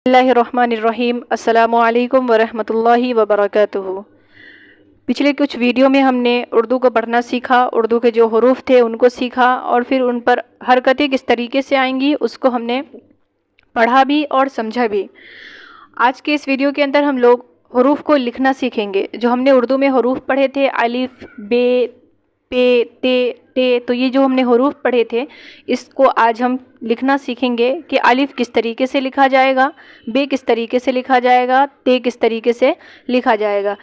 बिस्मिल्लाहिर्रहमानिर्रहीम। अस्सलामुअलैकुम वरहमतुल्लाहि वबरकातुहू। पिछले कुछ वीडियो में हमने उर्दू को पढ़ना सीखा, उर्दू के जो हरूफ थे उनको सीखा और फिर उन पर हरकतें किस तरीके से आएंगी उसको हमने पढ़ा भी और समझा भी। आज के इस वीडियो के अंदर हम लोग हरूफ को लिखना सीखेंगे। जो हमने उर्दू में हरूफ पढ़े थे अलिफ, बे, पे, ते, टे, तो ये जो हमने हरूफ पढ़े थे इसको आज हम लिखना सीखेंगे कि अलिफ किस तरीके से लिखा जाएगा, बे किस तरीके से लिखा जाएगा, ते किस तरीके से लिखा जाएगा।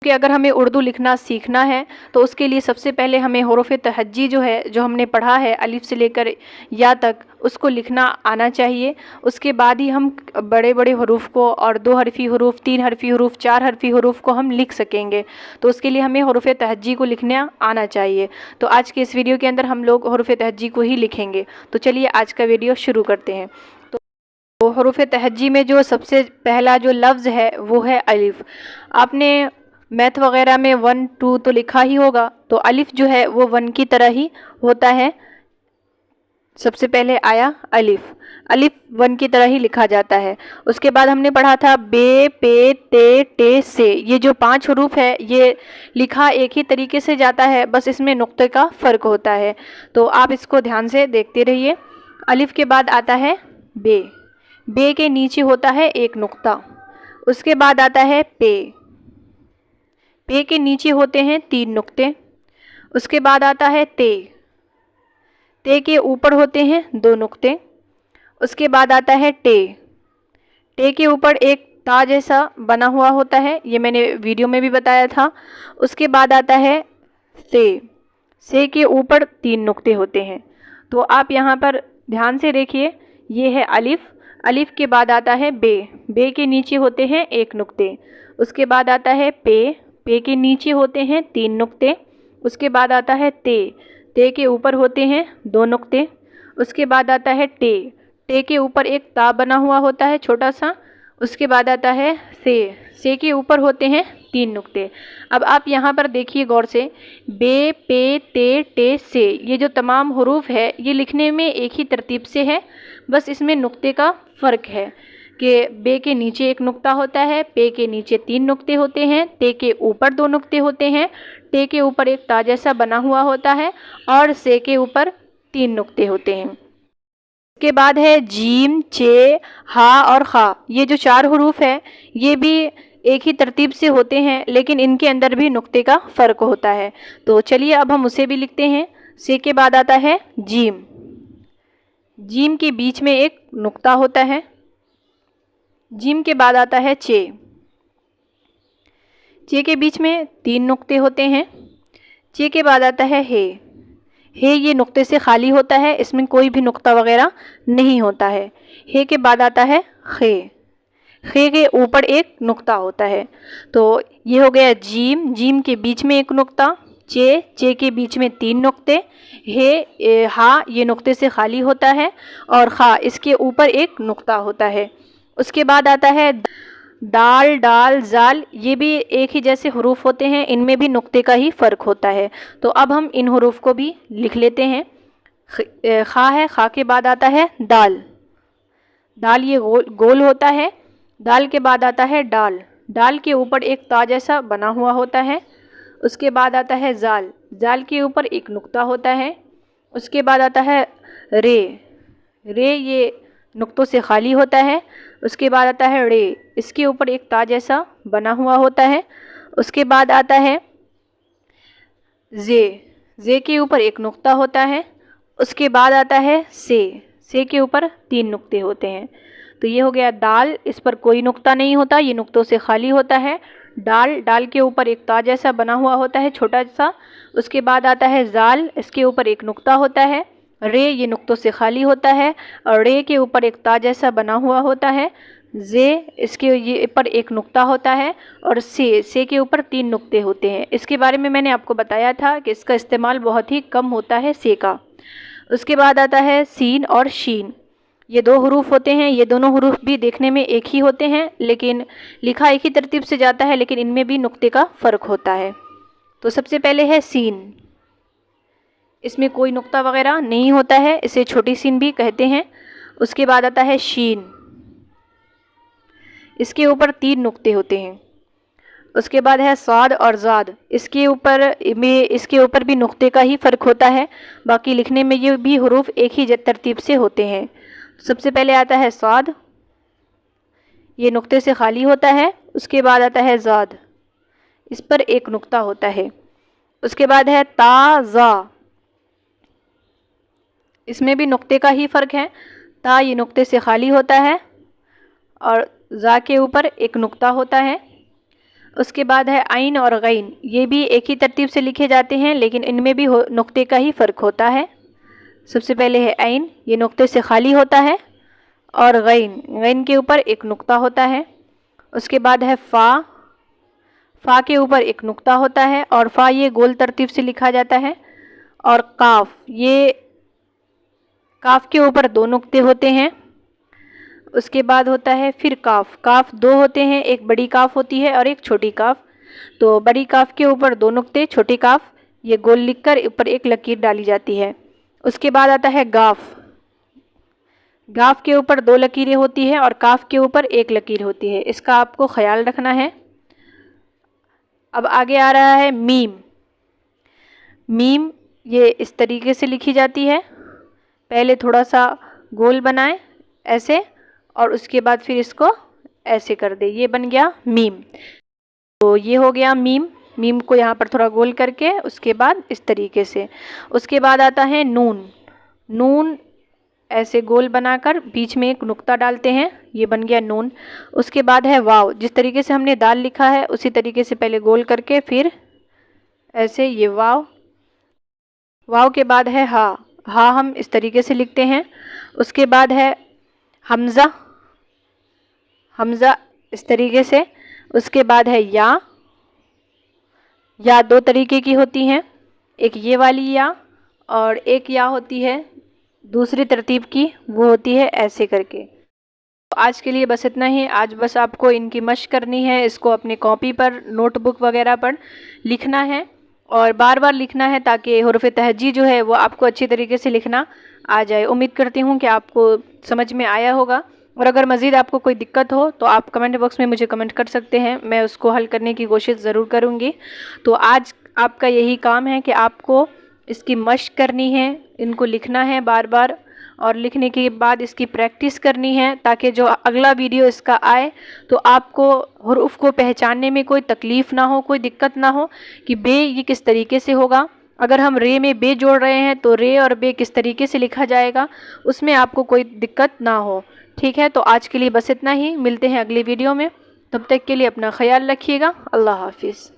कि अगर हमें उर्दू लिखना सीखना है तो उसके लिए सबसे पहले हमें हरूफ तहज्जी जो है, जो हमने पढ़ा है अलिफ से लेकर या तक, उसको लिखना आना चाहिए। उसके बाद ही हम बड़े बड़े हरूफ को और 2 हरफ़ी हरूफ, 3 हरफ़ी हरूफ, 4 हरफ़ी हरूफ को हम लिख सकेंगे। तो उसके लिए हमें हरूफ तहज्जी को लिखना आना चाहिए। तो आज के इस वीडियो के अंदर हम लोग हरूफ तहज्जी को ही लिखेंगे। तो चलिए आज का वीडियो शुरू करते हैं। तो हरूफ तहज्जी में जो सबसे पहला जो लफ्ज़ है वो है अलिफ। आपने मैथ वगैरह में 1 2 तो लिखा ही होगा, तो अलिफ जो है वो 1 की तरह ही होता है। सबसे पहले आया अलिफ, अलिफ 1 की तरह ही लिखा जाता है। उसके बाद हमने पढ़ा था बे, पे, ते, टे, से। ये जो 5 हरूफ है ये लिखा एक ही तरीके से जाता है, बस इसमें नुक्ते का फ़र्क होता है। तो आप इसको ध्यान से देखते रहिए। अलिफ के बाद आता है बे, बे के नीचे होता है एक नुक्ता। उसके बाद आता है पे, पे के नीचे होते हैं 3 नुक्ते। उसके बाद आता है ते, ते के ऊपर होते हैं 2 नुक्ते। उसके बाद आता है टे, टे के ऊपर एक ता जैसा बना हुआ होता है, ये मैंने वीडियो में भी बताया था। उसके बाद आता है से के ऊपर 3 नुक्ते होते हैं। तो आप यहाँ पर ध्यान से देखिए, ये है अलिफ, अलिफ के बाद आता है बे, बे के नीचे होते हैं 1 नुक्ते। उसके बाद आता है पे, पे के नीचे होते हैं 3 नुक्ते। उसके बाद आता है ते के ऊपर होते हैं 2 नुक्ते। उसके बाद आता है टे के ऊपर एक ता बना हुआ होता है छोटा सा। उसके बाद आता है से के ऊपर होते हैं 3 नुक्ते। अब आप यहाँ पर देखिए गौर से, बे, पे, ते, टे, से, ये जो तमाम हरूफ है ये लिखने में एक ही तरतीब से है, बस इसमें नुक्ते का फ़र्क है कि बे के नीचे 1 नुक्ता होता है, पे के नीचे 3 नुक्ते होते हैं, ते के ऊपर 2 नुक्ते होते हैं, टे के ऊपर एक ता जैसा बना हुआ होता है और से के ऊपर 3 नुक्ते होते हैं। उसके बाद है जीम, चे, हा और खा। ये जो 4 हरूफ है ये भी एक ही तरतीब से होते हैं, लेकिन इनके अंदर भी नुक्ते का फ़र्क होता है। तो चलिए अब हम उसे भी लिखते हैं। से के बाद आता है जीम, जीम के बीच में एक नुक्ता होता है। जीम के बाद आता है चे, चे के बीच में 3 नुक्ते होते हैं। चे के बाद आता है हे, ये नुक्ते से खाली होता है, इसमें कोई भी नुक्ता वगैरह नहीं होता है। हे के बाद आता है खे, खे के ऊपर एक नुक्ता होता है। तो ये हो गया जीम, जीम के बीच में 1 नुक्ता, चे के बीच में 3 नुक्ते, हा ये नुक्ते से खाली होता है और खा इसके ऊपर एक नुक्ता होता है। उसके बाद आता है दाल, डाल, जाल, ये भी एक ही जैसे हरूफ होते हैं, इनमें भी नुक्ते का ही फ़र्क होता है। तो अब हम इन हरूफ को भी लिख लेते हैं। खा है, खा के बाद आता है दाल, दाल ये गोल होता है। दाल के बाद आता है डाल, डाल के ऊपर एक ता जैसा बना हुआ होता है। उसके बाद आता है जाल, जाल के ऊपर एक नुक्ता होता है। उसके बाद आता है रे, रे ये नुक्तों से खाली होता है। उसके बाद आता है रे, इसके ऊपर एक ता जैसा बना हुआ होता है। उसके बाद आता है जे के ऊपर 1 नुक्ता होता है। उसके बाद आता है से के ऊपर 3 नुक्ते होते हैं। तो ये हो गया दाल, इस पर कोई नुक्ता नहीं होता, ये नुक्तों से खाली होता है। डाल, डाल के ऊपर एक ता जैसा बना हुआ होता है छोटा सा। उसके बाद आता है जाल, इसके ऊपर 1 नुक्ता होता है। रे ये नुक्तों से खाली होता है और रे के ऊपर एक ता जैसा बना हुआ होता है। जे, इसके ये पर 1 नुक्ता होता है और से के ऊपर 3 नुक्ते होते हैं। इसके बारे में मैंने आपको बताया था कि इसका इस्तेमाल बहुत ही कम होता है से का। उसके बाद आता है सीन और शीन, ये 2 हरूफ होते हैं। ये दोनों हरूफ भी देखने में एक ही होते हैं, लेकिन लिखा एक ही तरतीब से जाता है, लेकिन इनमें भी नुक्ते का फ़र्क होता है। तो सबसे पहले है सीन, इसमें कोई नुक्ता वगैरह नहीं होता है, इसे छोटी सीन भी कहते हैं। उसके बाद आता है शीन, اس کے اوپر 3 نقطے ہوتے ہیں۔ اس کے بعد ہے صاد اور زاد، اس کے اوپر بھی نقطے کا ہی فرق ہوتا ہے، باقی لکھنے میں یہ بھی حروف ایک ہی ترتیب سے ہوتے ہیں۔ سب سے پہلے آتا ہے صاد، یہ نقطے سے خالی ہوتا ہے۔ اس کے بعد آتا ہے زاد، اس پر ایک نقطہ ہوتا ہے۔ اس کے بعد ہے تا زا، اس میں بھی نقطے کا ہی فرق ہے۔ تا یہ نقطے سے خالی ہوتا ہے اور زا کے اوپر ایک نقطہ ہوتا ہے۔ اس کے بعد ہے عین اور غین، یہ بھی ایک ہی ترتیب سے لکھے جاتے ہیں لیکن ان میں بھی نقطے کا ہی فرق ہوتا ہے۔ سب سے پہلے ہے عین، یہ نقطے سے خالی ہوتا ہے، اور غین، غین کے اوپر ایک نقطہ ہوتا ہے۔ اس کے بعد ہے فا، فا کے اوپر ایک نقطہ ہوتا ہے اور فا یہ گول ترتیب سے لکھا جاتا ہے۔ اور قاف، یہ کاف کے اوپر 2 نقطے ہوتے ہیں۔ اس کے بعد ہوتا ہے پھر کاف، کاف 2 ہوتے ہیں، ایک بڑی کاف ہوتی ہے اور ایک چھوٹی کاف۔ تو بڑی کاف کے اوپر 2 نقطے، چھوٹی کاف یہ گول لکھ کر اوپر ایک لکیر ڈالی جاتی ہے۔ اس کے بعد آتا ہے گاف، گاف کے اوپر 2 لکیریں ہوتی ہیں اور کاف کے اوپر 1 لکیر ہوتی ہے، اس کا آپ کو خیال رکھنا ہے۔ اب آگے آ رہا ہے میم، میم یہ اس طریقے سے لکھی جاتی ہے، پہلے تھوڑا سا گول بنائیں ایسے اور اس کے بعد پھر اس کو ایسے کر دے، یہ بن گیا میم۔ تو یہ ہو گیا میم، میم کو یہاں پر تھوڑا گول کر کے اس کے بعد اس طریقے سے۔ اس کے بعد آتا ہے نون، نون ایسے گول بنا کر بیچ میں ایک نقطہ ڈالتے ہیں، یہ بن گیا نون۔ اس کے بعد ہے واو، جس طریقے سے ہم نے دال لکھا ہے اسی طریقے سے پہلے گول کر کے پھر ایسے یہ واو۔ واو کے بعد ہے ہا، ہا ہم اس طریقے سے لکھتے ہیں۔ اس کے بعد ہے حمزہ، حمزہ اس طریقے سے۔ اس کے بعد ہے یا، یا 2 طریقے کی ہوتی ہیں، ایک یہ والی یا اور ایک یا ہوتی ہے دوسری ترتیب کی، وہ ہوتی ہے ایسے کر کے۔ آج کے لیے بس اتنا ہی، آج بس آپ کو ان کی مشق کرنی ہے، اس کو اپنے کاپی پر، نوٹ بک وغیرہ پر لکھنا ہے اور بار بار لکھنا ہے تاکہ حروف تہجی جو ہے وہ آپ کو اچھی طریقے سے لکھنا آ جائے۔ امید کرتی ہوں کہ آپ کو سمجھ میں آیا ہوگا، اور اگر مزید آپ کو کوئی دقت ہو تو آپ کمنٹ باکس میں مجھے کمنٹ کر سکتے ہیں، میں اس کو حل کرنے کی کوشش ضرور کروں گی۔ تو آج آپ کا یہی کام ہے کہ آپ کو اس کی مشق کرنی ہے، ان کو لکھنا ہے بار بار، اور لکھنے کے بعد اس کی پریکٹس کرنی ہے تاکہ جو اگلا ویڈیو اس کا آئے تو آپ کو حروف کو پہچاننے میں کوئی تکلیف نہ ہو، کوئی دقت نہ ہو کہ بے یہ کس طریقے سے ہوگا۔ اگر ہم رے میں بے جوڑ رہے ہیں تو رے اور بے کس طریقے سے لکھا جائے گا، اس میں آپ کو کوئی دقت نہ ہو۔ ٹھیک ہے، تو آج کے لیے بس اتنا ہی، ملتے ہیں اگلی ویڈیو میں، تب تک کے لیے اپنا خیال رکھیے گا، اللہ حافظ۔